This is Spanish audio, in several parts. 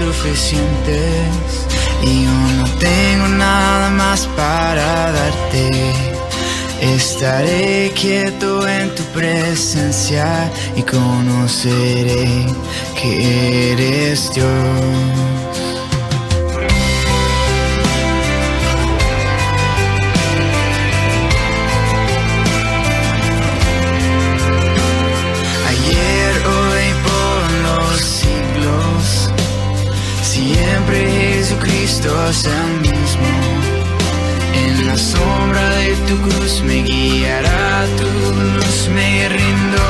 suficientes y yo no tengo nada más para darte. Estaré quieto en tu presencia y conoceré que eres Dios. Jesucristo es el mismo. En la sombra de tu cruz me guiará tu luz, me rindo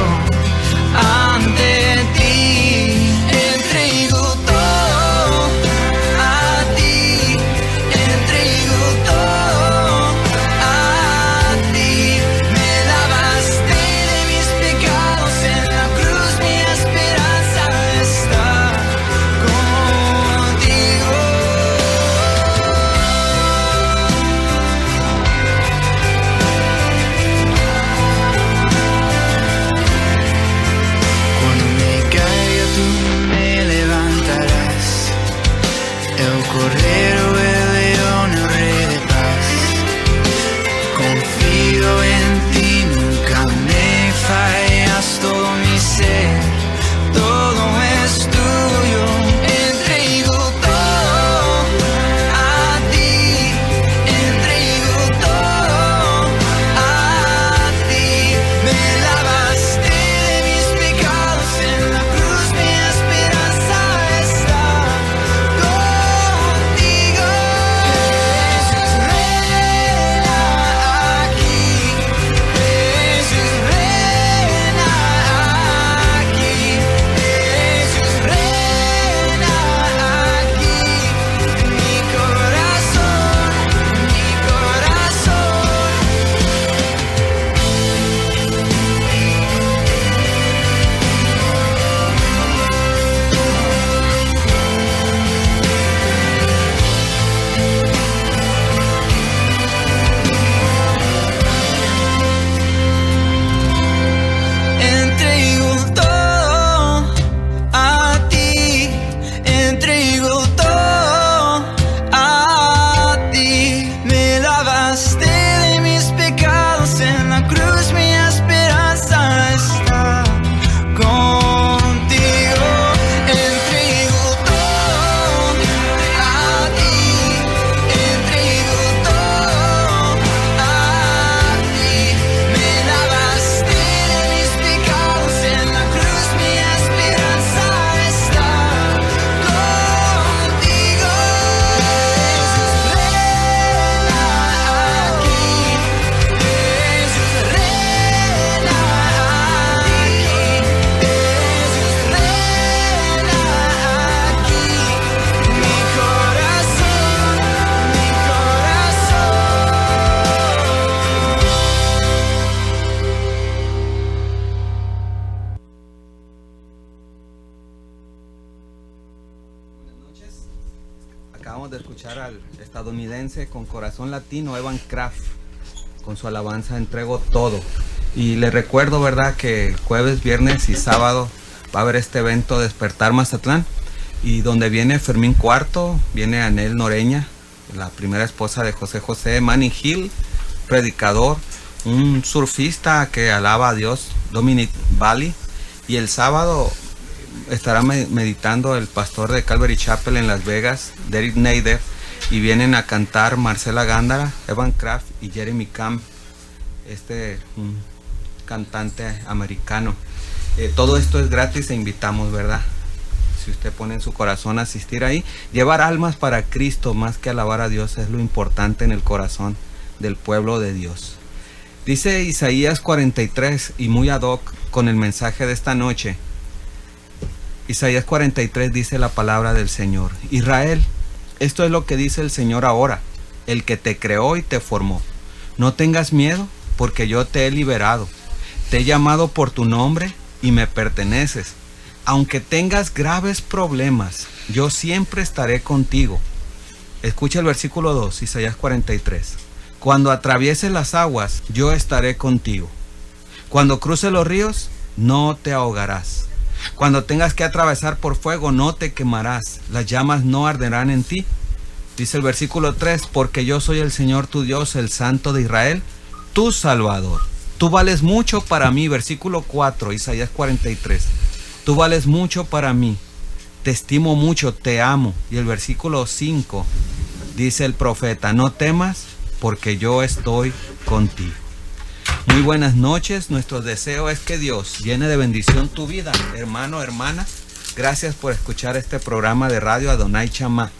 ante ti. Entrego todo a ti, entrego todo a ti. Me lavaste de mis pecados en la cruz, mi esperanza está contigo. Cordero, el león, el rey de paz. Confío en ti, nunca me fallas. Todo mi ser, todo es tuyo. Entrego todo a ti, entrego todo a ti. Me lavaste de mis pecados en la cruz, mi esperanza está contigo. Jesús reina aquí, Jesús reina aquí, Jesús reina aquí. Mi corazón, mi corazón. Entrego todo a ti, entrego todo a ti. Me lavaste de mis pecados en la cruz, mi esperanza está contigo. Entrego todo a ti, entrego todo a ti. Me lavaste de mis pecados en la cruz, mi esperanza está contigo. Jesús reina aquí, Jesús reina aquí, Jesús reina aquí. Mi corazón, mi corazón. Buenas noches. Acabamos de escuchar al estadounidense con corazón latino, Evan Craft, con su alabanza Entrego Todo. Y les recuerdo, ¿verdad?, que jueves, viernes y sábado va a haber este evento Despertar Mazatlán, y donde viene Fermín Cuarto, viene Anel Noreña, la primera esposa de José José, Manny Hill, predicador, un surfista que alaba a Dios, Dominic Valley, y el sábado estará meditando el pastor de Calvary Chapel en Las Vegas, Derek Nader, y vienen a cantar Marcela Gándara, Evan Craft y Jeremy Camp, un cantante americano. Todo esto es gratis e invitamos, ¿verdad? Si usted pone en su corazón asistir ahí, llevar almas para Cristo más que alabar a Dios es lo importante en el corazón del pueblo de Dios. Dice Isaías 43, y muy ad hoc con el mensaje de esta noche. Isaías 43 dice la palabra del Señor: Israel, esto es lo que dice el Señor ahora, el que te creó y te formó. No tengas miedo, porque yo te he liberado. Te he llamado por tu nombre y me perteneces. Aunque tengas graves problemas, yo siempre estaré contigo. Escucha el versículo 2, Isaías 43. Cuando atravieses las aguas, yo estaré contigo. Cuando cruces los ríos, no te ahogarás. Cuando tengas que atravesar por fuego, no te quemarás, las llamas no arderán en ti. Dice el versículo 3, porque yo soy el Señor tu Dios, el Santo de Israel, tu Salvador. Tú vales mucho para mí. Versículo 4, Isaías 43. Tú vales mucho para mí. Te estimo mucho, te amo. Y el versículo 5 dice el profeta, no temas porque yo estoy contigo. Muy buenas noches. Nuestro deseo es que Dios llene de bendición tu vida, hermano, hermana. Gracias por escuchar este programa de radio Adonai Chamá.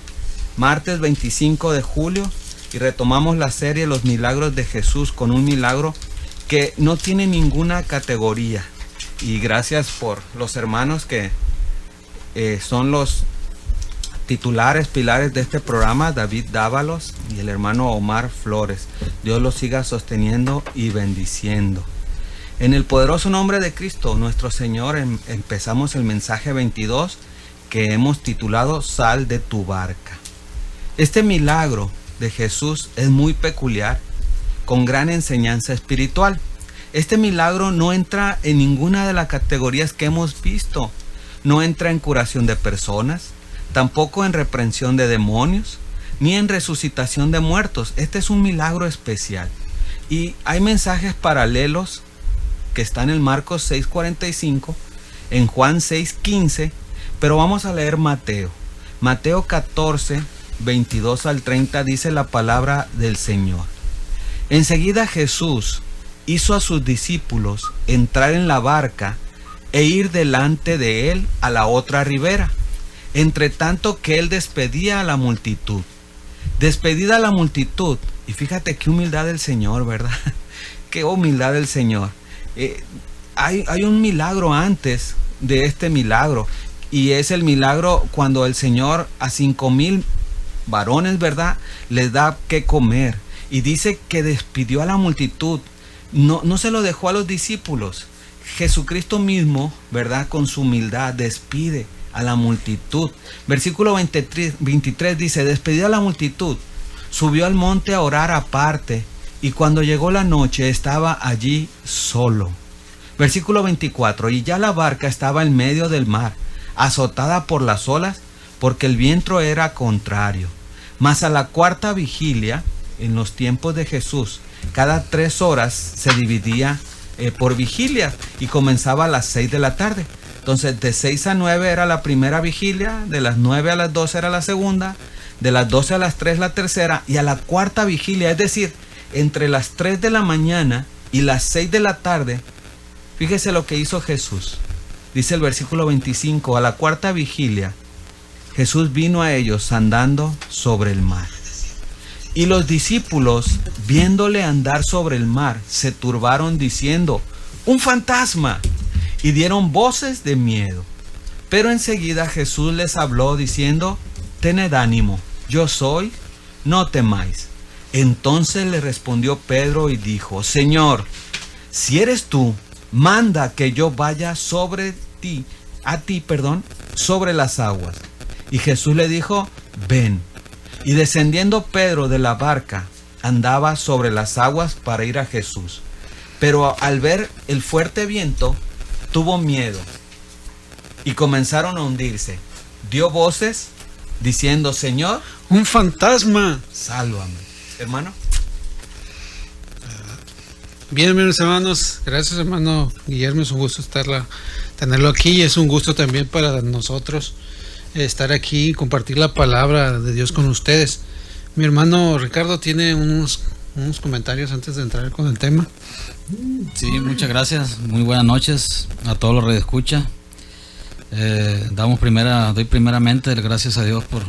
Martes 25 de julio y retomamos la serie Los Milagros de Jesús con un milagro que no tiene ninguna categoría. Y gracias por los hermanos que son los titulares, pilares de este programa, David Dávalos y el hermano Omar Flores. Dios los siga sosteniendo y bendiciendo. En el poderoso nombre de Cristo, nuestro Señor, empezamos el mensaje 22 que hemos titulado Sal de tu barca. Este milagro de Jesús es muy peculiar, con gran enseñanza espiritual. Este milagro no entra en ninguna de las categorías que hemos visto. No entra en curación de personas, tampoco en reprensión de demonios, ni en resucitación de muertos. Este es un milagro especial. Y hay mensajes paralelos que están en Marcos 6:45, en Juan 6:15, pero vamos a leer Mateo. Mateo 14, 22 al 30 dice la palabra del Señor. Enseguida Jesús hizo a sus discípulos entrar en la barca e ir delante de él a la otra ribera, entre tanto que él despedía a la multitud. Despedida la multitud, y fíjate qué humildad del Señor, ¿verdad? Qué humildad del Señor. Hay un milagro antes de este milagro, y es el milagro cuando el Señor a 5,000 varones, ¿verdad?, les da que comer. Y dice que despidió a la multitud. No se lo dejó a los discípulos. Jesucristo mismo, ¿verdad?, con su humildad despide a la multitud. Versículo 23 dice, despedió a la multitud, subió al monte a orar aparte, y cuando llegó la noche estaba allí solo. Versículo 24, y ya la barca estaba en medio del mar, azotada por las olas, porque el viento era contrario. Mas a la cuarta vigilia, en los tiempos de Jesús, cada 3 horas se dividía por vigilia y comenzaba a las 6 de la tarde. Entonces de 6 a 9 era la primera vigilia, de las 9 a las 12 era la segunda, de las 12 a las 3 la tercera, y a la cuarta vigilia, es decir, entre las 3 de la mañana y las 6 de la tarde, fíjese lo que hizo Jesús. Dice el versículo 25, a la cuarta vigilia, Jesús vino a ellos andando sobre el mar. Y los discípulos, viéndole andar sobre el mar, se turbaron diciendo, ¡un fantasma! Y dieron voces de miedo. Pero enseguida Jesús les habló diciendo, tened ánimo, yo soy, no temáis. Entonces le respondió Pedro y dijo, Señor, si eres tú, manda que yo vaya sobre las aguas. Y Jesús le dijo, ven. Y descendiendo Pedro de la barca, andaba sobre las aguas para ir a Jesús. Pero al ver el fuerte viento, tuvo miedo y comenzaron a hundirse. Dio voces diciendo, Señor, un fantasma, sálvame. Hermano. Bien, mis hermanos, gracias hermano Guillermo, es un gusto tenerlo aquí, y es un gusto también para nosotros estar aquí y compartir la palabra de Dios con ustedes. Mi hermano Ricardo tiene unos comentarios antes de entrar con el tema. Sí, muchas gracias, muy buenas noches a todos los radioescuchas. Doy primeramente gracias a Dios por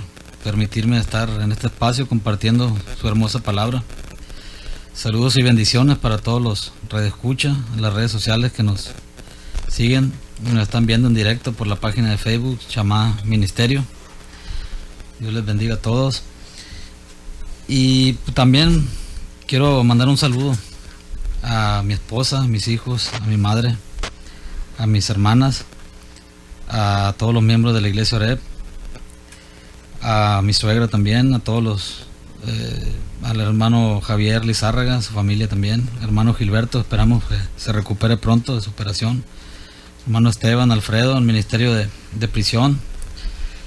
permitirme estar en este espacio compartiendo su hermosa palabra. Saludos y bendiciones para todos los radioescuchas en las redes sociales que nos siguen, nos están viendo en directo por la página de Facebook Chamá Ministerio. Dios les bendiga a todos. Y también quiero mandar un saludo a mi esposa, a mis hijos, a mi madre, a mis hermanas, a todos los miembros de la iglesia Oreb, a mi suegra también, a todos los al hermano Javier Lizárraga, su familia también, hermano Gilberto, esperamos que se recupere pronto de su operación, hermano Esteban, Alfredo, el ministerio de prisión,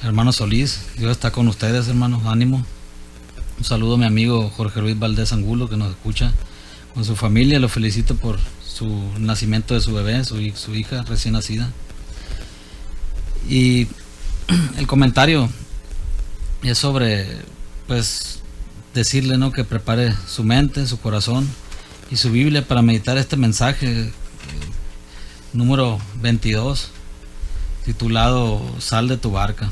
hermano Solís, Dios está con ustedes, hermanos, ánimo. Un saludo a mi amigo Jorge Luis Valdés Angulo, que nos escucha con su familia. Lo felicito por su nacimiento de su bebé, su hija recién nacida. Y el comentario es sobre, pues, decirle, ¿no?, que prepare su mente, su corazón y su Biblia para meditar este mensaje número 22, titulado Sal de tu barca.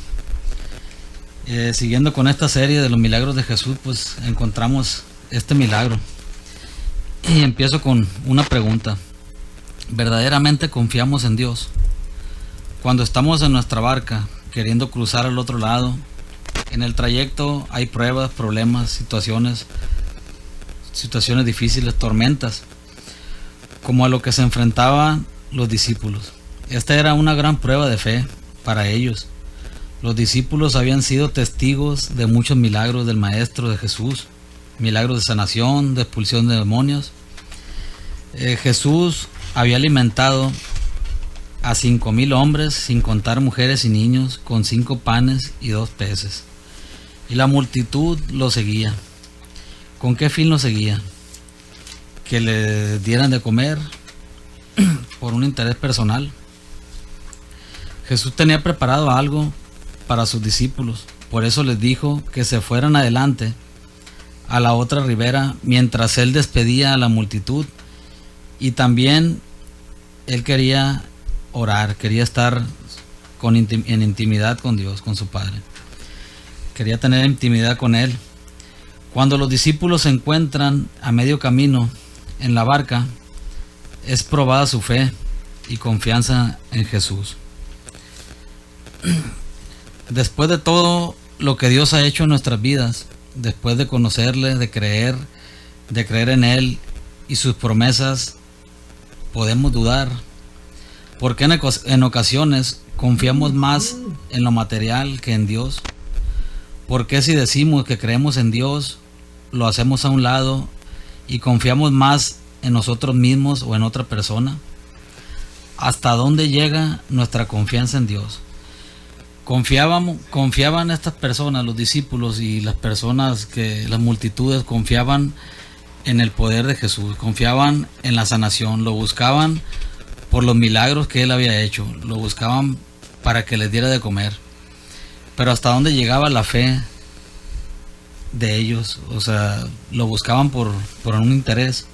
Siguiendo con esta serie de los milagros de Jesús, pues encontramos este milagro. Y empiezo con una pregunta. ¿Verdaderamente confiamos en Dios? Cuando estamos en nuestra barca queriendo cruzar al otro lado, en el trayecto hay pruebas, problemas, situaciones difíciles, tormentas, como a lo que se enfrentaban los discípulos. Esta era una gran prueba de fe para ellos. Los discípulos habían sido testigos de muchos milagros del Maestro, de Jesús, milagros de sanación, de expulsión de demonios. Jesús había alimentado a 5,000 hombres, sin contar mujeres y niños, con 5 panes y 2 peces. Y la multitud lo seguía. ¿Con qué fin lo seguía? Que le dieran de comer por un interés personal. Jesús tenía preparado algo para sus discípulos, por eso les dijo que se fueran adelante a la otra ribera mientras él despedía a la multitud. Y también él quería orar, quería estar en intimidad con Dios, con su Padre. Quería tener intimidad con él. Cuando los discípulos se encuentran a medio camino en la barca, es probada su fe y confianza en Jesús. Después de todo lo que Dios ha hecho en nuestras vidas, después de conocerle, de creer en Él y sus promesas, podemos dudar. Porque en ocasiones confiamos más en lo material que en Dios. Porque si decimos que creemos en Dios, lo hacemos a un lado y confiamos más en nosotros mismos o en otra persona. ¿Hasta dónde llega nuestra confianza en Dios? Confiaban estas personas, los discípulos y las multitudes confiaban en el poder de Jesús, confiaban en la sanación, lo buscaban por los milagros que él había hecho, lo buscaban para que les diera de comer. Pero hasta dónde llegaba la fe de ellos, o sea, lo buscaban por un interés.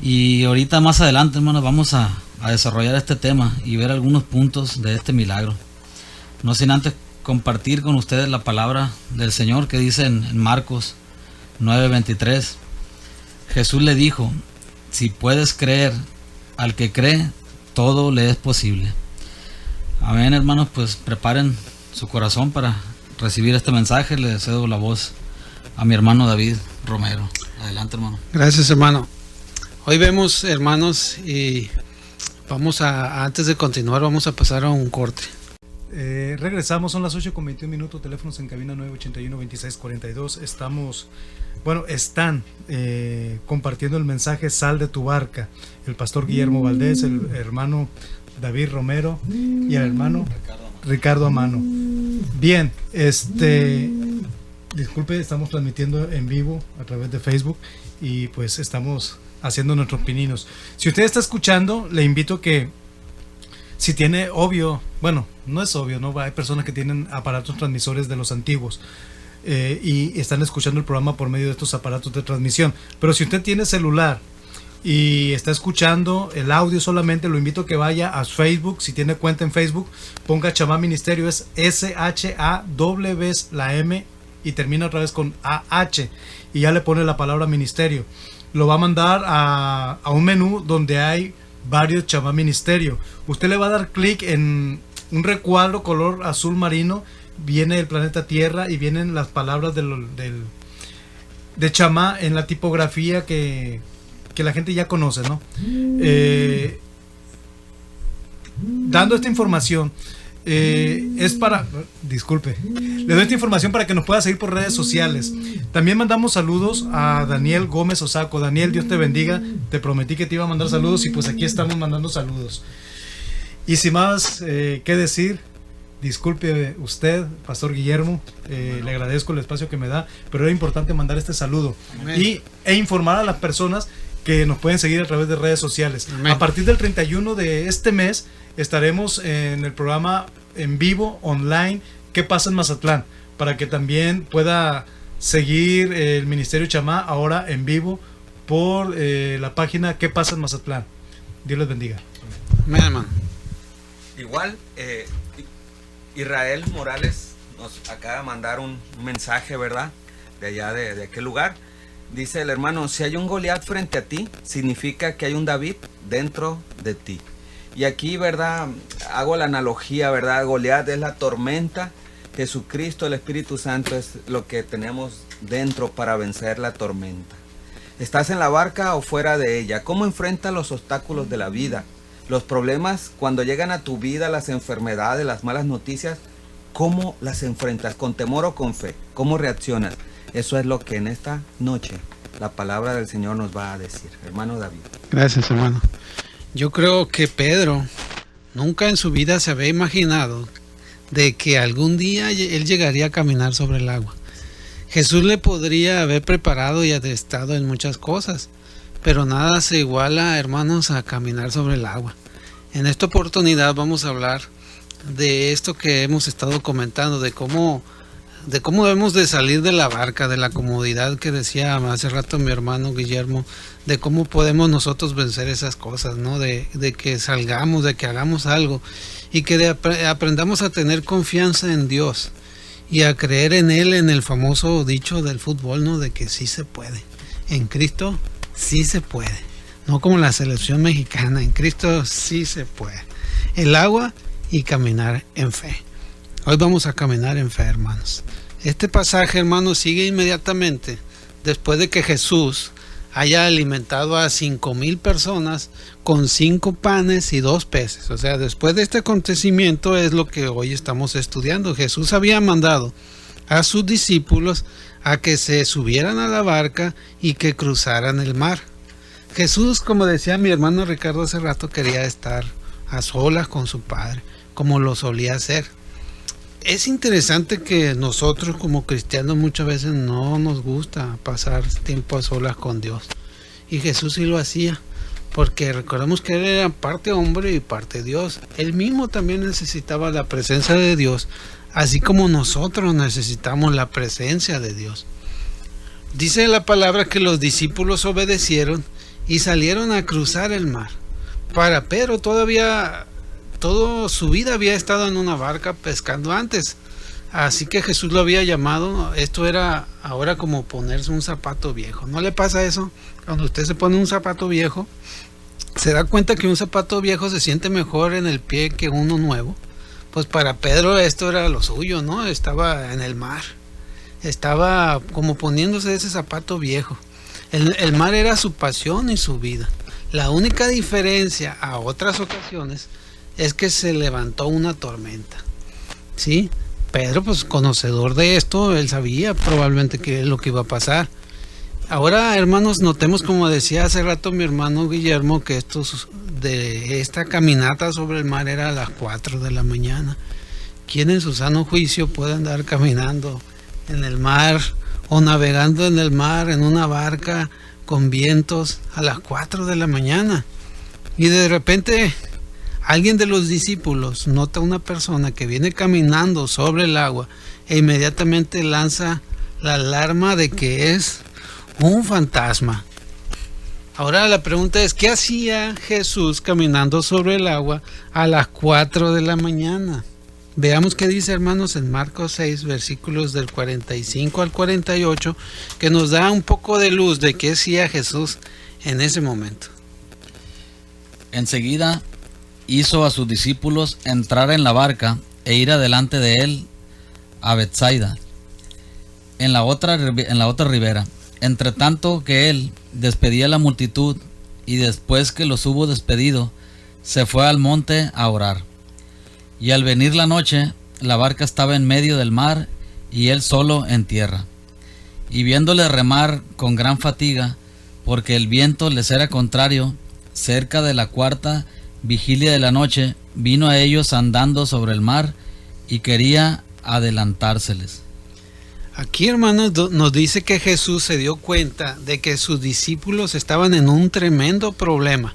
Y ahorita más adelante, hermanos, vamos a desarrollar este tema y ver algunos puntos de este milagro. No sin antes compartir con ustedes la palabra del Señor que dice en Marcos 9:23. Jesús le dijo: si puedes creer, al que cree, todo le es posible. Amén, hermanos, pues preparen su corazón para recibir este mensaje. Le cedo la voz a mi hermano David Romero. Adelante, hermano. Gracias, hermano. Hoy vemos, hermanos, y antes de continuar, vamos a pasar a un corte. Regresamos, son las 8:21, teléfonos en cabina 981-2642. Están compartiendo el mensaje Sal de tu barca, el pastor Guillermo Valdés, el hermano David Romero y el hermano Ricardo Amano. Bien, disculpe, estamos transmitiendo en vivo a través de Facebook y pues estamos haciendo nuestros pininos. Si usted está escuchando, le invito que si tiene, no es obvio, ¿no? Hay personas que tienen aparatos transmisores de los antiguos y están escuchando el programa por medio de estos aparatos de transmisión. Pero si usted tiene celular y está escuchando el audio solamente, lo invito a que vaya a Facebook. Si tiene cuenta en Facebook, ponga Chamá Ministerio, es SHAW, la M y termina otra vez con AH y ya le pone la palabra ministerio. Lo va a mandar a un menú donde hay varios Chamá Ministerio. Usted le va a dar clic en un recuadro color azul marino, viene el planeta Tierra y vienen las palabras de Chamá en la tipografía que la gente ya conoce, ¿no? Dando esta información, es para... Disculpe. Le doy esta información para que nos pueda seguir por redes sociales. También mandamos saludos a Daniel Gómez Osaco. Daniel, Dios te bendiga. Te prometí que te iba a mandar saludos y pues aquí estamos mandando saludos. Y sin más que decir, disculpe usted, Pastor Guillermo, le agradezco el espacio que me da, pero era importante mandar este saludo e informar a las personas que nos pueden seguir a través de redes sociales. Amén. A partir del 31 de este mes estaremos en el programa en vivo, online, ¿Qué pasa en Mazatlán? Para que también pueda seguir el Ministerio Chamá ahora en vivo por la página ¿Qué pasa en Mazatlán? Dios les bendiga. Amén, hermano. Igual, Israel Morales nos acaba de mandar un mensaje, ¿verdad? De allá, de aquel lugar. Dice el hermano, si hay un Goliat frente a ti, significa que hay un David dentro de ti. Y aquí, ¿verdad? Hago la analogía, ¿verdad? Goliat es la tormenta. Jesucristo, el Espíritu Santo, es lo que tenemos dentro para vencer la tormenta. ¿Estás en la barca o fuera de ella? ¿Cómo enfrentas los obstáculos de la vida? Los problemas, cuando llegan a tu vida, las enfermedades, las malas noticias, ¿cómo las enfrentas? ¿Con temor o con fe? ¿Cómo reaccionas? Eso es lo que en esta noche la palabra del Señor nos va a decir. Hermano David. Gracias, hermano. Yo creo que Pedro nunca en su vida se había imaginado de que algún día él llegaría a caminar sobre el agua. Jesús le podría haber preparado y adiestrado en muchas cosas, pero nada se iguala, hermanos, a caminar sobre el agua. En esta oportunidad vamos a hablar de esto que hemos estado comentando, de cómo debemos de salir de la barca, de la comodidad que decía hace rato mi hermano Guillermo, de cómo podemos nosotros vencer esas cosas, ¿no? De que salgamos, de que hagamos algo y que aprendamos a tener confianza en Dios y a creer en Él, en el famoso dicho del fútbol, ¿no? De que sí se puede. En Cristo sí se puede. No como la selección mexicana, en Cristo sí se puede. El agua y caminar en fe. Hoy vamos a caminar en fe, hermanos. Este pasaje, hermanos, sigue inmediatamente después de que Jesús haya alimentado a 5,000 personas con 5 panes y 2 peces. O sea, después de este acontecimiento es lo que hoy estamos estudiando. Jesús había mandado a sus discípulos a que se subieran a la barca y que cruzaran el mar. Jesús, como decía mi hermano Ricardo hace rato, quería estar a solas con su Padre, como lo solía hacer. Es interesante que nosotros como cristianos muchas veces no nos gusta pasar tiempo a solas con Dios. Y Jesús sí lo hacía, porque recordemos que Él era parte hombre y parte Dios. Él mismo también necesitaba la presencia de Dios, así como nosotros necesitamos la presencia de Dios. Dice la palabra que los discípulos obedecieron y salieron a cruzar el mar. Para Pedro toda su vida había estado en una barca pescando antes, así que Jesús lo había llamado. Esto era ahora como ponerse un zapato viejo. ¿No le pasa eso? Cuando usted se pone un zapato viejo, se da cuenta que un zapato viejo se siente mejor en el pie que uno nuevo. Pues para Pedro esto era lo suyo, ¿no? Estaba en el mar, estaba como poniéndose ese zapato viejo. El mar era su pasión y su vida. La única diferencia a otras ocasiones es que se levantó una tormenta, ¿sí? Pedro, pues conocedor de esto, él sabía probablemente qué es lo que iba a pasar. Ahora, hermanos, notemos, como decía hace rato mi hermano Guillermo, que esta caminata sobre el mar era a las 4 de la mañana. ¿Quién en su sano juicio puede andar caminando en el mar o navegando en el mar en una barca con vientos a las 4 de la mañana? Y de repente alguien de los discípulos nota una persona que viene caminando sobre el agua e inmediatamente lanza la alarma de que es un fantasma. Ahora la pregunta es, ¿qué hacía Jesús caminando sobre el agua a las 4 de la mañana? Veamos qué dice, hermanos, en Marcos 6, versículos del 45 al 48, que nos da un poco de luz de qué hacía Jesús en ese momento. Enseguida hizo a sus discípulos entrar en la barca e ir adelante de él a Betsaida, en la otra ribera. Entre tanto que él despedía a la multitud, y después que los hubo despedido, se fue al monte a orar. Y al venir la noche, la barca estaba en medio del mar y él solo en tierra. Y viéndole remar con gran fatiga, porque el viento les era contrario, cerca de la cuarta vigilia de la noche, vino a ellos andando sobre el mar y quería adelantárseles. Aquí, hermanos, nos dice que Jesús se dio cuenta de que sus discípulos estaban en un tremendo problema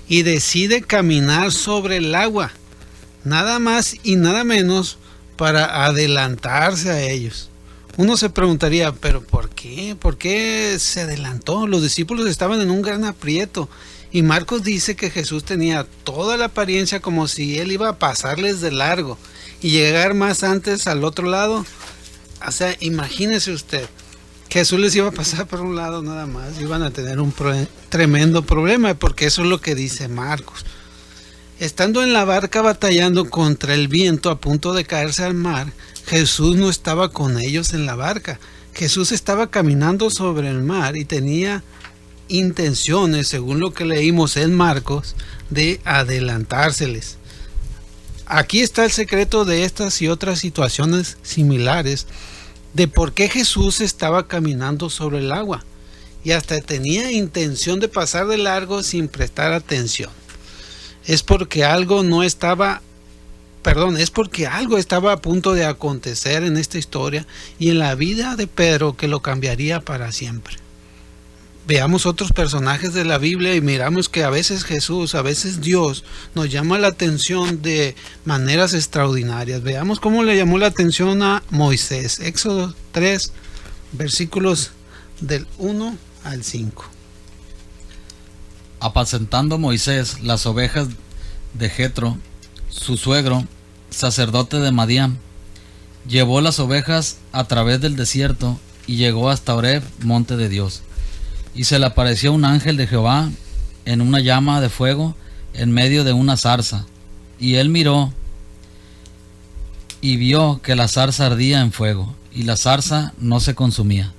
y decide caminar sobre el agua, nada más y nada menos para adelantarse a ellos. Uno se preguntaría, ¿pero por qué? ¿Por qué se adelantó? Los discípulos estaban en un gran aprieto. Y Marcos dice que Jesús tenía toda la apariencia como si él iba a pasarles de largo y llegar más antes al otro lado. O sea, imagínese usted, Jesús les iba a pasar por un lado nada más, iban a tener un tremendo problema, porque eso es lo que dice Marcos. Estando en la barca batallando contra el viento a punto de caerse al mar, Jesús no estaba con ellos en la barca. Jesús estaba caminando sobre el mar y tenía intenciones, según lo que leímos en Marcos, de adelantárseles. Aquí está el secreto de estas y otras situaciones similares de por qué Jesús estaba caminando sobre el agua y hasta tenía intención de pasar de largo sin prestar atención. Es porque algo estaba a punto de acontecer en esta historia y en la vida de Pedro que lo cambiaría para siempre. Veamos otros personajes de la Biblia y miramos que a veces Jesús, a veces Dios nos llama la atención de maneras extraordinarias. Veamos cómo le llamó la atención a Moisés. Éxodo 3, versículos del 1 al 5. Apacentando Moisés las ovejas de Jetro, su suegro, sacerdote de Madián, llevó las ovejas a través del desierto y llegó hasta Horeb, monte de Dios. Y se le apareció un ángel de Jehová en una llama de fuego en medio de una zarza. Y él miró y vio que la zarza ardía en fuego, y la zarza no se consumía.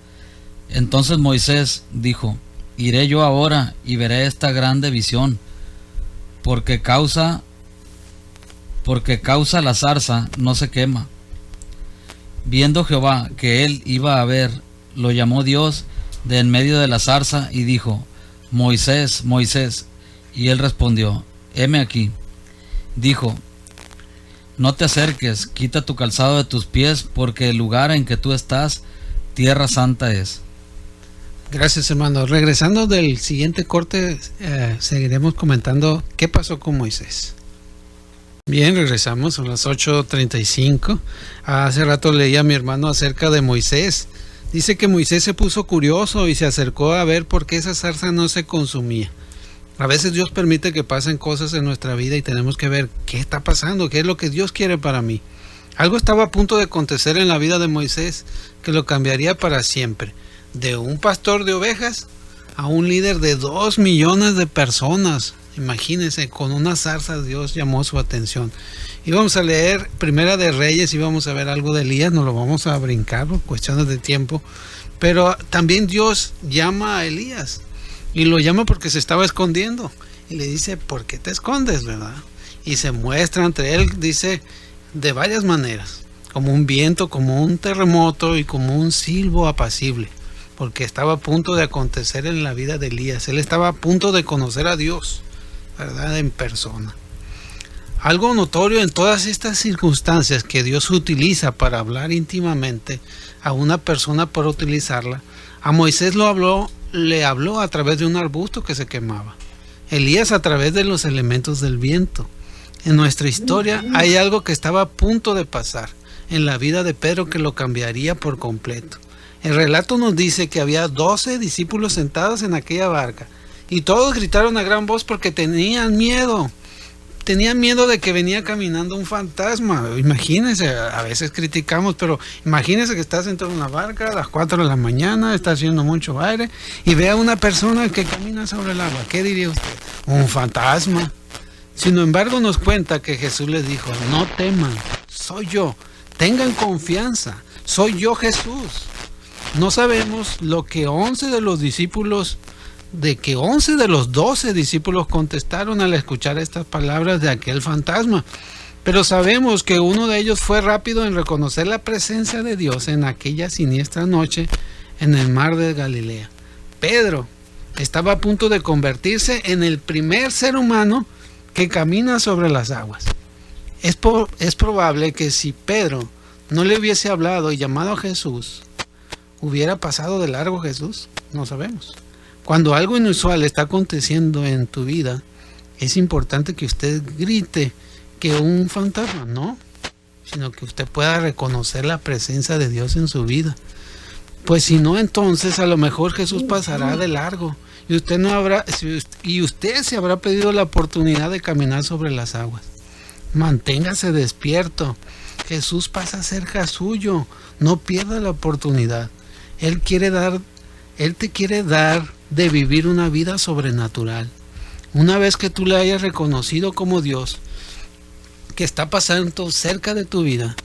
Entonces Moisés dijo: Iré yo ahora y veré esta grande visión, porque causa la zarza no se quema. Viendo Jehová que él iba a ver, lo llamó Dios de en medio de la zarza y dijo: Moisés, Moisés. Y él respondió: heme aquí. Dijo: no te acerques, quita tu calzado de tus pies, porque el lugar en que tú estás, tierra santa es. Gracias, hermano. Regresando del siguiente corte, seguiremos comentando qué pasó con Moisés. Bien, regresamos a las 8:35. Hace rato leía a mi hermano acerca de Moisés. Dice que Moisés se puso curioso y se acercó a ver por qué esa zarza no se consumía. A veces Dios permite que pasen cosas en nuestra vida y tenemos que ver qué está pasando, qué es lo que Dios quiere para mí. Algo estaba a punto de acontecer en la vida de Moisés que lo cambiaría para siempre. De un pastor de ovejas a un líder de 2 millones de personas. Imagínense, con una zarza Dios llamó su atención. Y vamos a leer Primera de Reyes y vamos a ver algo de Elías, nos lo vamos a brincar por cuestiones de tiempo. Pero también Dios llama a Elías y lo llama porque se estaba escondiendo. Y le dice: ¿por qué te escondes, verdad? Y se muestra entre él, dice, de varias maneras. Como un viento, como un terremoto y como un silbo apacible. Porque estaba a punto de acontecer en la vida de Elías. Él estaba a punto de conocer a Dios, ¿verdad? En persona. Algo notorio en todas estas circunstancias que Dios utiliza para hablar íntimamente a una persona por utilizarla, a Moisés le habló a través de un arbusto que se quemaba. Elías a través de los elementos del viento. En nuestra historia hay algo que estaba a punto de pasar en la vida de Pedro que lo cambiaría por completo. El relato nos dice que había 12 discípulos sentados en aquella barca y todos gritaron a gran voz porque tenían miedo. Tenían miedo de que venía caminando un fantasma. Imagínense, a veces criticamos, pero imagínense que estás dentro de una barca a las 4 de la mañana, está haciendo mucho aire y ve a una persona que camina sobre el agua. ¿Qué diría usted? Un fantasma. Sin embargo, nos cuenta que Jesús les dijo: no teman, soy yo, tengan confianza, soy yo Jesús. No sabemos lo que 11 de los 12 discípulos contestaron al escuchar estas palabras de aquel fantasma, Pero sabemos que uno de ellos fue rápido en reconocer la presencia de Dios en aquella siniestra noche en el mar de Galilea. Pedro estaba a punto de convertirse en el primer ser humano que camina sobre las aguas. Es probable que si Pedro no le hubiese hablado y llamado a Jesús, ¿hubiera pasado de largo Jesús? No sabemos. Cuando algo inusual está aconteciendo en tu vida, es importante que usted grite que un fantasma, no, sino que usted pueda reconocer la presencia de Dios en su vida. Pues si no, entonces a lo mejor Jesús pasará de largo y usted se habrá perdido la oportunidad de caminar sobre las aguas. Manténgase despierto. Jesús pasa cerca suyo. No pierda la oportunidad. Él te quiere dar de vivir una vida sobrenatural. Una vez que tú le hayas reconocido como Dios, que está pasando cerca de tu vida,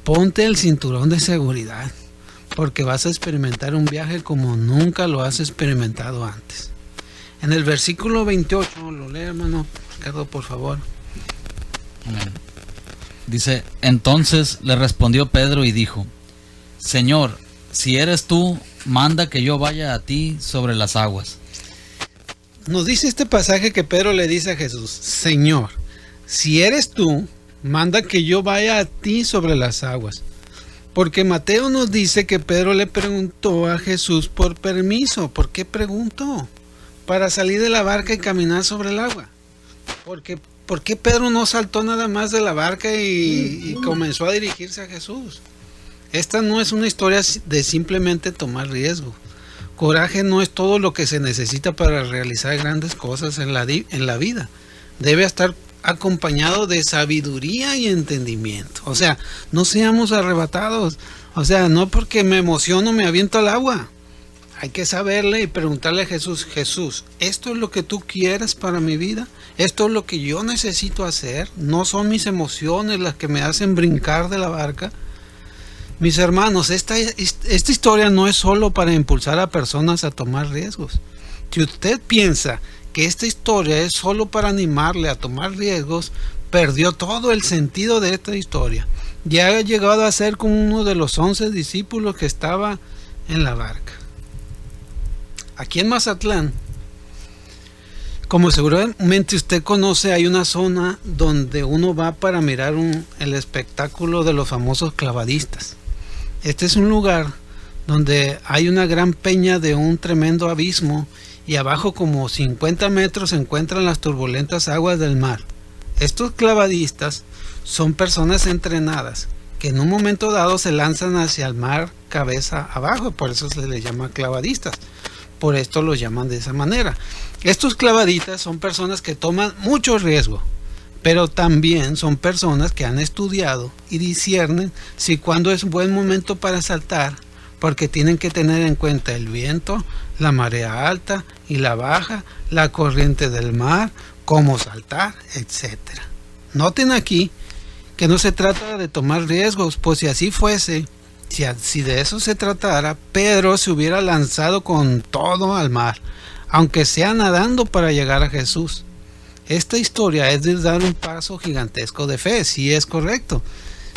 ponte el cinturón de seguridad, porque vas a experimentar un viaje como nunca lo has experimentado antes. En el versículo 28, lo lee, hermano Ricardo, por favor. Amén. Dice, entonces le respondió Pedro y dijo, Señor, si eres tú, manda que yo vaya a ti sobre las aguas. Nos dice este pasaje que Pedro le dice a Jesús, Señor, si eres tú, manda que yo vaya a ti sobre las aguas. Porque Mateo nos dice que Pedro le preguntó a Jesús por permiso. ¿Por qué preguntó? Para salir de la barca y caminar sobre el agua. ¿Por qué Pedro no saltó nada más de la barca y comenzó a dirigirse a Jesús? Esta no es una historia de simplemente tomar riesgo. Coraje no es todo lo que se necesita para realizar grandes cosas en la vida. Debe estar acompañado de sabiduría y entendimiento. O sea, no seamos arrebatados. O sea, no porque me emociono me aviento al agua. Hay que saberle y preguntarle a Jesús, Jesús, ¿esto es lo que tú quieres para mi vida? ¿Esto es lo que yo necesito hacer? ¿No son mis emociones las que me hacen brincar de la barca? Mis hermanos, esta historia no es solo para impulsar a personas a tomar riesgos. Si usted piensa que esta historia es solo para animarle a tomar riesgos, perdió todo el sentido de esta historia. Ya ha llegado a ser como uno de los 11 discípulos que estaba en la barca. Aquí en Mazatlán, como seguramente usted conoce, hay una zona donde uno va para mirar el espectáculo de los famosos clavadistas. Este es un lugar donde hay una gran peña de un tremendo abismo y abajo como 50 metros se encuentran las turbulentas aguas del mar. Estos clavadistas son personas entrenadas que en un momento dado se lanzan hacia el mar cabeza abajo, por eso se les llama clavadistas. Por esto los llaman de esa manera. Estos clavadistas son personas que toman mucho riesgo, pero también son personas que han estudiado y disciernen si cuándo es un buen momento para saltar, porque tienen que tener en cuenta el viento, la marea alta y la baja, la corriente del mar, cómo saltar, etc. Noten aquí que no se trata de tomar riesgos, pues si así fuese, si de eso se tratara, Pedro se hubiera lanzado con todo al mar, aunque sea nadando para llegar a Jesús. Esta historia es de dar un paso gigantesco de fe, sí es correcto,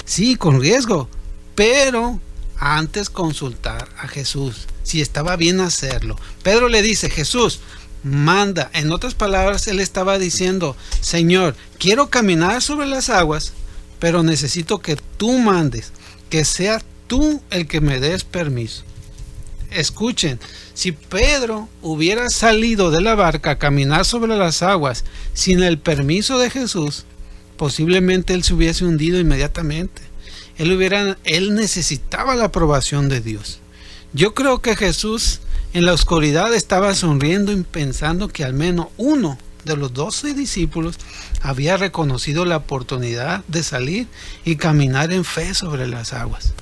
sí, con riesgo, pero antes consultar a Jesús, si estaba bien hacerlo. Pedro le dice, Jesús, manda. En otras palabras, él estaba diciendo, Señor, quiero caminar sobre las aguas, pero necesito que tú mandes, que sea tú el que me des permiso. Escuchen, si Pedro hubiera salido de la barca a caminar sobre las aguas sin el permiso de Jesús, posiblemente él se hubiese hundido inmediatamente. Él necesitaba la aprobación de Dios. Yo creo que Jesús en la oscuridad estaba sonriendo y pensando que al menos uno de los 12 discípulos había reconocido la oportunidad de salir y caminar en fe sobre las aguas.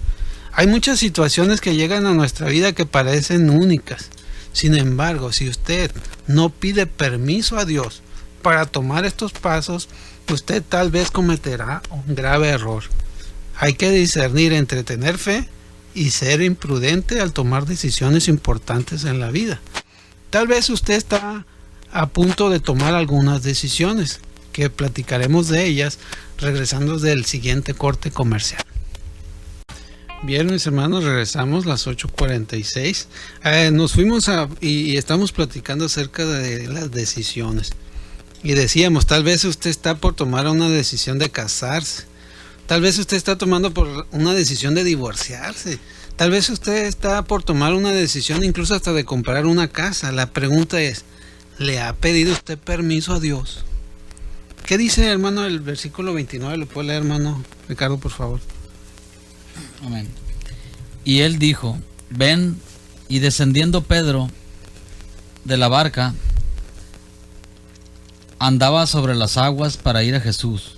Hay muchas situaciones que llegan a nuestra vida que parecen únicas. Sin embargo, si usted no pide permiso a Dios para tomar estos pasos, usted tal vez cometerá un grave error. Hay que discernir entre tener fe y ser imprudente al tomar decisiones importantes en la vida. Tal vez usted está a punto de tomar algunas decisiones que platicaremos de ellas regresando del siguiente corte comercial. Bien, mis hermanos, regresamos las 8:46. Nos fuimos y estamos platicando acerca de las decisiones. Y decíamos, tal vez usted está por tomar una decisión de casarse. Tal vez usted está tomando por una decisión de divorciarse. Tal vez usted está por tomar una decisión incluso hasta de comprar una casa. La pregunta es, ¿le ha pedido usted permiso a Dios? ¿Qué dice, hermano, el versículo 29? ¿Lo puede leer, hermano Ricardo, por favor? Amén. Y él dijo, ven, y descendiendo Pedro de la barca, andaba sobre las aguas para ir a Jesús.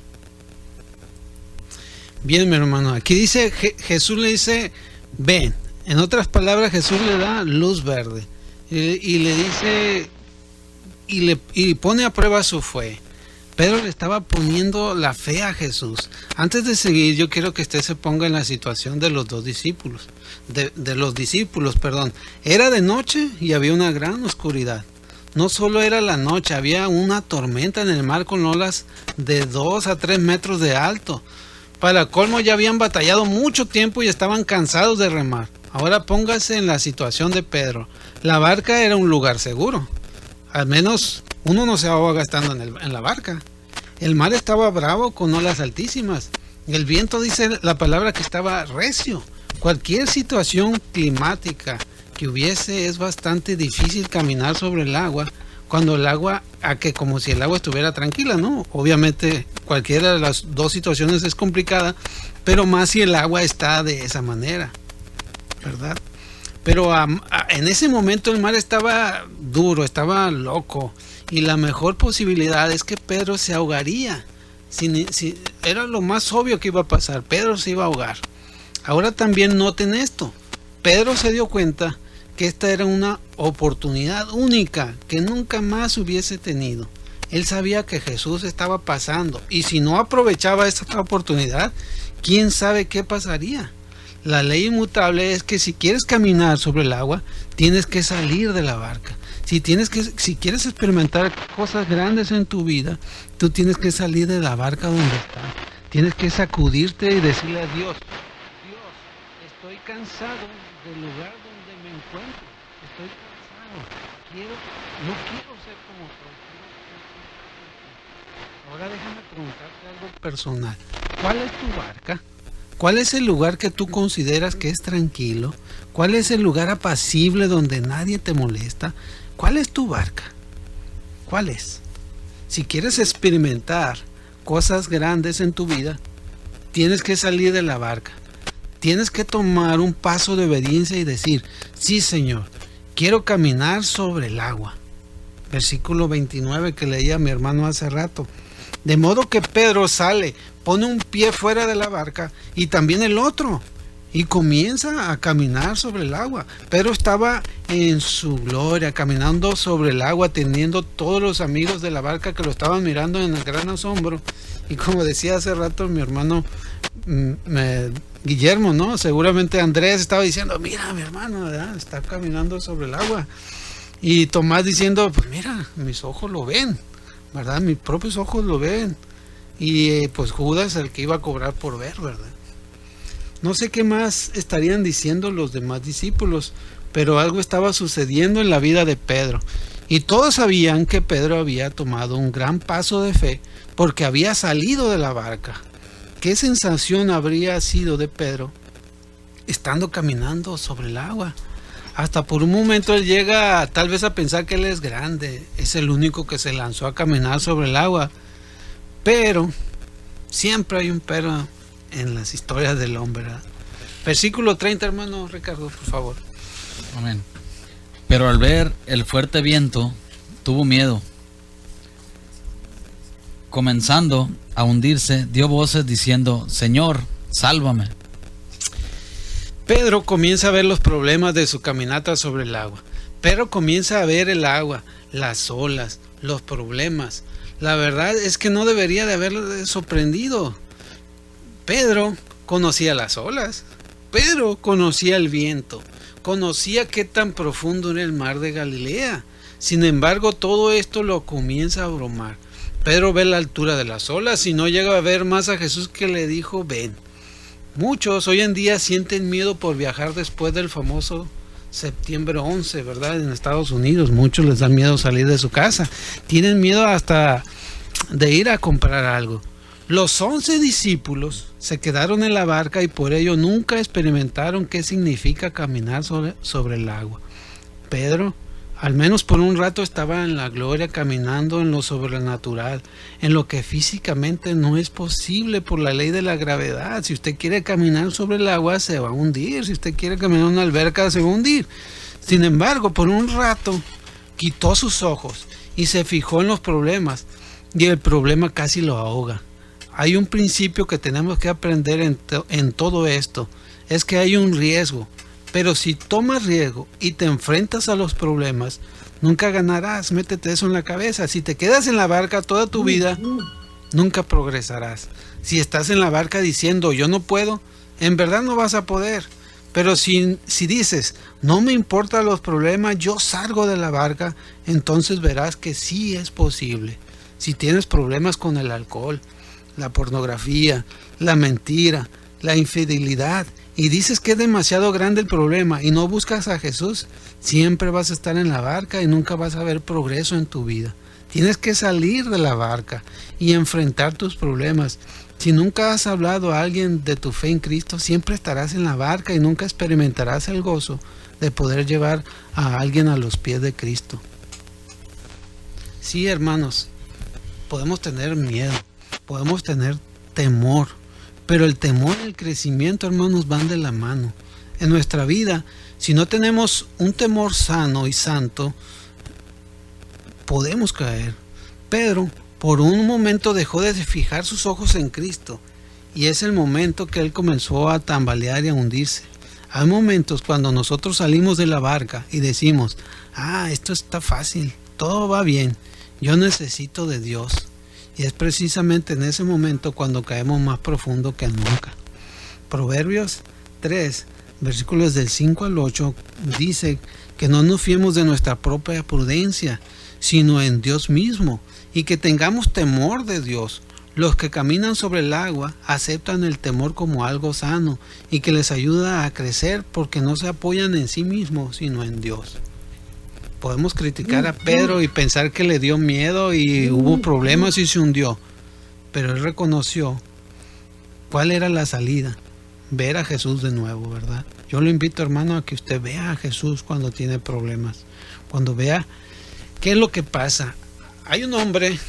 Bien, mi hermano, aquí dice, Jesús le dice, ven. En otras palabras, Jesús le da luz verde y le dice, y pone a prueba su fe. Pedro le estaba poniendo la fe a Jesús. Antes de seguir, yo quiero que usted se ponga en la situación de los dos discípulos. De los discípulos, perdón. Era de noche y había una gran oscuridad. No solo era la noche, había una tormenta en el mar con olas de 2 a 3 metros de alto. Para colmo, ya habían batallado mucho tiempo y estaban cansados de remar. Ahora póngase en la situación de Pedro. La barca era un lugar seguro. Al menos uno no se ahoga estando en la barca. El mar estaba bravo con olas altísimas. El viento, dice la palabra, que estaba recio. Cualquier situación climática que hubiese, es bastante difícil caminar sobre el agua cuando el agua, como si el agua estuviera tranquila, ¿no? Obviamente cualquiera de las dos situaciones es complicada, pero más si el agua está de esa manera, ¿verdad? Pero en ese momento el mar estaba duro, estaba loco, y la mejor posibilidad es que Pedro se ahogaría. Era lo más obvio que iba a pasar, Pedro se iba a ahogar. Ahora también noten esto, Pedro se dio cuenta que esta era una oportunidad única que nunca más hubiese tenido. Él sabía que Jesús estaba pasando, y si no aprovechaba esta oportunidad, ¿quién sabe qué pasaría? La ley inmutable es que si quieres caminar sobre el agua, tienes que salir de la barca. Si quieres experimentar cosas grandes en tu vida, tú tienes que salir de la barca donde estás. Tienes que sacudirte y decirle a Dios, estoy cansado del lugar donde me encuentro. Estoy cansado. No quiero ser como soy. Ahora déjame preguntarte algo personal. ¿Cuál es tu barca? ¿Cuál es el lugar que tú consideras que es tranquilo? ¿Cuál es el lugar apacible donde nadie te molesta? ¿Cuál es tu barca? ¿Cuál es? Si quieres experimentar cosas grandes en tu vida, tienes que salir de la barca. Tienes que tomar un paso de obediencia y decir, sí, Señor, quiero caminar sobre el agua. Versículo 29 que leía mi hermano hace rato. De modo que Pedro sale, pone un pie fuera de la barca y también el otro, y comienza a caminar sobre el agua. Pedro estaba en su gloria, caminando sobre el agua, teniendo todos los amigos de la barca que lo estaban mirando en el gran asombro. Y como decía hace rato mi hermano Guillermo, ¿no? Seguramente Andrés estaba diciendo, mira, mi hermano, ¿verdad? Está caminando sobre el agua. Y Tomás diciendo, pues mira, mis ojos lo ven, ¿verdad? Mis propios ojos lo ven. Y pues Judas, el que iba a cobrar por ver, ¿verdad? No sé qué más estarían diciendo los demás discípulos, pero algo estaba sucediendo en la vida de Pedro. Y todos sabían que Pedro había tomado un gran paso de fe porque había salido de la barca. ¿Qué sensación habría sido de Pedro estando caminando sobre el agua? Hasta por un momento él llega tal vez a pensar que él es grande, es el único que se lanzó a caminar sobre el agua. Pero siempre hay un pero en las historias del hombre, ¿verdad? Versículo 30, hermano Ricardo, por favor. Amén. Pero al ver el fuerte viento, tuvo miedo. Comenzando a hundirse, dio voces diciendo, Señor, sálvame. Pedro comienza a ver los problemas de su caminata sobre el agua. Pedro comienza a ver el agua, las olas, los problemas. La verdad es que no debería de haberle sorprendido. Pedro conocía las olas. Pedro conocía el viento. Conocía qué tan profundo era el mar de Galilea. Sin embargo, todo esto lo comienza a abrumar. Pedro ve la altura de las olas y no llega a ver más a Jesús que le dijo, ven. Muchos hoy en día sienten miedo por viajar después del famoso septiembre 11, ¿verdad? En Estados Unidos, muchos les da miedo salir de su casa. Tienen miedo hasta de ir a comprar algo. Los 11 discípulos se quedaron en la barca y por ello nunca experimentaron qué significa caminar sobre el agua. Pedro, al menos por un rato, estaba en la gloria, caminando en lo sobrenatural, en lo que físicamente no es posible por la ley de la gravedad. Si usted quiere caminar sobre el agua, se va a hundir. Si usted quiere caminar en una alberca, se va a hundir. Sin embargo, por un rato, quitó sus ojos y se fijó en los problemas, y el problema casi lo ahoga. Hay un principio que tenemos que aprender en todo esto, es que hay un riesgo. Pero si tomas riesgo y te enfrentas a los problemas, nunca ganarás. Métete eso en la cabeza. Si te quedas en la barca toda tu vida, nunca progresarás. Si estás en la barca diciendo yo no puedo, en verdad no vas a poder. Pero si dices no me importan los problemas, yo salgo de la barca, entonces verás que sí es posible. Si tienes problemas con el alcohol, la pornografía, la mentira, la infidelidad, y dices que es demasiado grande el problema y no buscas a Jesús, siempre vas a estar en la barca y nunca vas a ver progreso en tu vida. Tienes que salir de la barca y enfrentar tus problemas. Si nunca has hablado a alguien de tu fe en Cristo, siempre estarás en la barca y nunca experimentarás el gozo de poder llevar a alguien a los pies de Cristo. Sí, hermanos, podemos tener miedo, podemos tener temor, pero el temor y el crecimiento, hermanos, van de la mano. En nuestra vida, si no tenemos un temor sano y santo, podemos caer. Pedro, por un momento, dejó de fijar sus ojos en Cristo, y es el momento que él comenzó a tambalear y a hundirse. Hay momentos cuando nosotros salimos de la barca y decimos, esto está fácil, todo va bien, yo necesito de Dios. Y es precisamente en ese momento cuando caemos más profundo que nunca. Proverbios 3, versículos del 5 al 8, dice que no nos fiemos de nuestra propia prudencia, sino en Dios mismo, y que tengamos temor de Dios. Los que caminan sobre el agua aceptan el temor como algo sano y que les ayuda a crecer porque no se apoyan en sí mismos, sino en Dios. Podemos criticar a Pedro y pensar que le dio miedo y hubo problemas y se hundió. Pero él reconoció cuál era la salida. Ver a Jesús de nuevo, ¿verdad? Yo lo invito, hermano, a que usted vea a Jesús cuando tiene problemas. Cuando vea qué es lo que pasa. Hay un hombre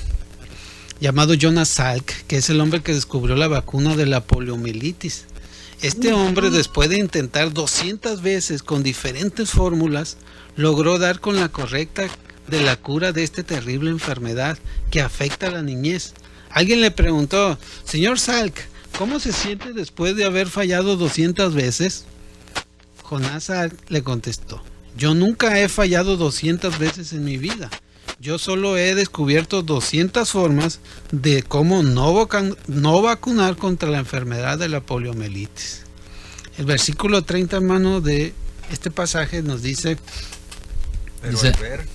llamado Jonas Salk, que es el hombre que descubrió la vacuna de la poliomielitis. Este hombre, después de intentar 200 veces con diferentes fórmulas, logró dar con la correcta de la cura de esta terrible enfermedad que afecta a la niñez. Alguien le preguntó, señor Salk, ¿cómo se siente después de haber fallado 200 veces? Jonas Salk le contestó, yo nunca he fallado 200 veces en mi vida. Yo solo he descubierto 200 formas de cómo no vacunar contra la enfermedad de la poliomielitis. El versículo 30, hermano, de este pasaje nos dice... Pero Dice, al ver...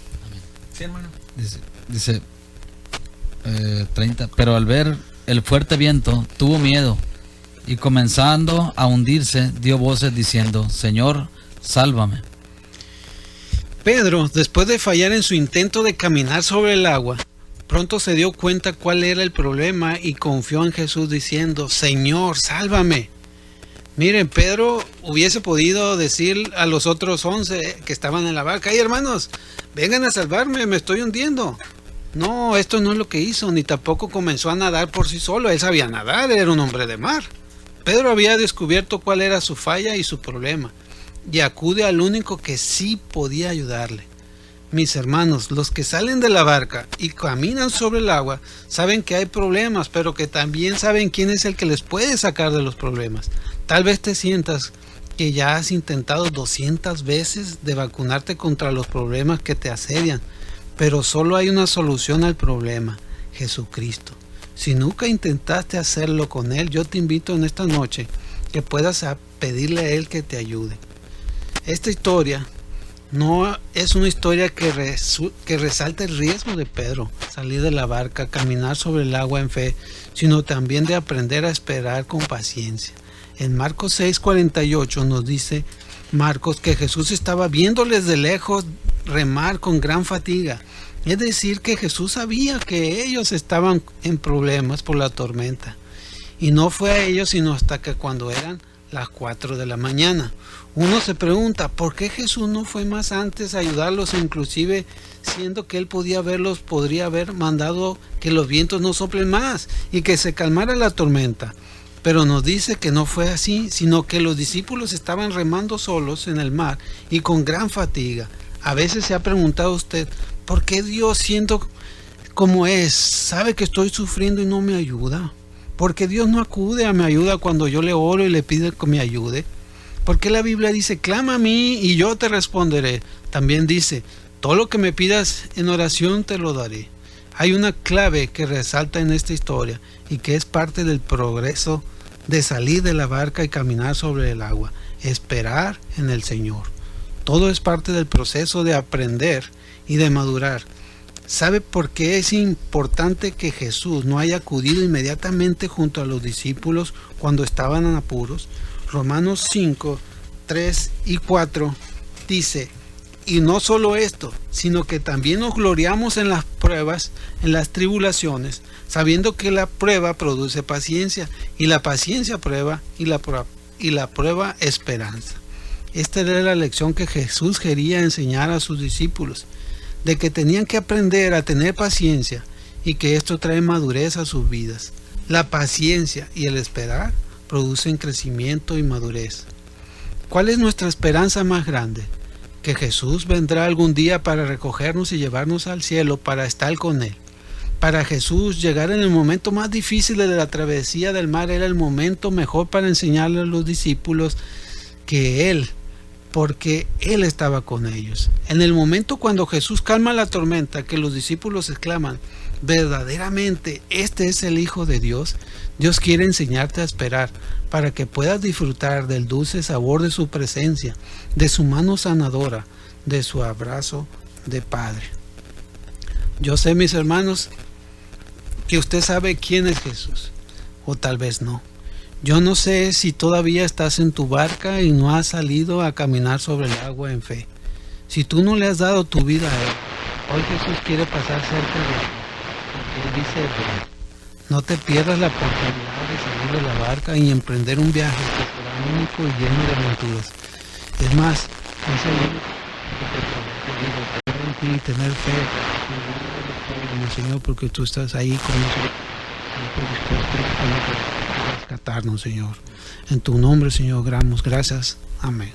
Sí, hermano. Dice 30, pero al ver el fuerte viento tuvo miedo y comenzando a hundirse dio voces diciendo, Señor, sálvame. Pedro, después de fallar en su intento de caminar sobre el agua, pronto se dio cuenta cuál era el problema y confió en Jesús diciendo, Señor, sálvame. Miren, Pedro hubiese podido decir a los otros 11 que estaban en la barca, ¡ay, hermanos, vengan a salvarme, me estoy hundiendo! No, esto no es lo que hizo, ni tampoco comenzó a nadar por sí solo, él sabía nadar, era un hombre de mar. Pedro había descubierto cuál era su falla y su problema, y acude al único que sí podía ayudarle. Mis hermanos, los que salen de la barca y caminan sobre el agua saben que hay problemas, pero que también saben quién es el que les puede sacar de los problemas. Tal vez te sientas que ya has intentado 200 veces de vacunarte contra los problemas que te asedian, pero solo hay una solución al problema, Jesucristo. Si nunca intentaste hacerlo con Él, yo te invito en esta noche que puedas pedirle a Él que te ayude. Esta historia no es una historia que resalta el riesgo de Pedro, salir de la barca, caminar sobre el agua en fe, sino también de aprender a esperar con paciencia. En Marcos 6:48 nos dice Marcos que Jesús estaba viéndoles de lejos remar con gran fatiga. Es decir, que Jesús sabía que ellos estaban en problemas por la tormenta. Y no fue a ellos sino hasta que cuando eran las 4 de la mañana. Uno se pregunta, ¿por qué Jesús no fue más antes a ayudarlos? Inclusive, siendo que él podría haber mandado que los vientos no soplen más y que se calmara la tormenta. Pero nos dice que no fue así, sino que los discípulos estaban remando solos en el mar y con gran fatiga. A veces se ha preguntado usted, ¿por qué Dios, siendo como es, sabe que estoy sufriendo y no me ayuda? ¿Por qué Dios no acude a mi ayuda cuando yo le oro y le pido que me ayude? ¿Por qué la Biblia dice, clama a mí y yo te responderé? También dice, todo lo que me pidas en oración te lo daré. Hay una clave que resalta en esta historia y que es parte del progreso de salir de la barca y caminar sobre el agua, esperar en el Señor. Todo es parte del proceso de aprender y de madurar. ¿Sabe por qué es importante que Jesús no haya acudido inmediatamente junto a los discípulos cuando estaban en apuros? Romanos 5, 3 y 4 dice, y no solo esto, sino que también nos gloriamos en las pruebas, en las tribulaciones, sabiendo que la prueba produce paciencia, y la paciencia prueba, y la prueba esperanza. Esta era la lección que Jesús quería enseñar a sus discípulos, de que tenían que aprender a tener paciencia y que esto trae madurez a sus vidas. La paciencia y el esperar producen crecimiento y madurez. ¿Cuál es nuestra esperanza más grande? Que Jesús vendrá algún día para recogernos y llevarnos al cielo para estar con Él. Para Jesús, llegar en el momento más difícil de la travesía del mar era el momento mejor para enseñarle a los discípulos que Él, porque Él estaba con ellos. En el momento cuando Jesús calma la tormenta, que los discípulos exclaman, verdaderamente este es el Hijo de Dios, Dios quiere enseñarte a esperar para que puedas disfrutar del dulce sabor de su presencia, de su mano sanadora, de su abrazo de Padre. Yo sé, mis hermanos, que usted sabe quién es Jesús, o tal vez no. Yo no sé si todavía estás en tu barca y no has salido a caminar sobre el agua en fe. Si tú no le has dado tu vida a Él, hoy Jesús quiere pasar cerca de ti, porque Él dice, no te pierdas la oportunidad de salir de la barca y emprender un viaje que será único y lleno de aventuras. Es más, es el único que te promete en ti y tener fe en el Señor, porque tú estás ahí con nosotros, dispuesto a rescatarnos, Señor. En tu nombre, Señor, gracias. Amén.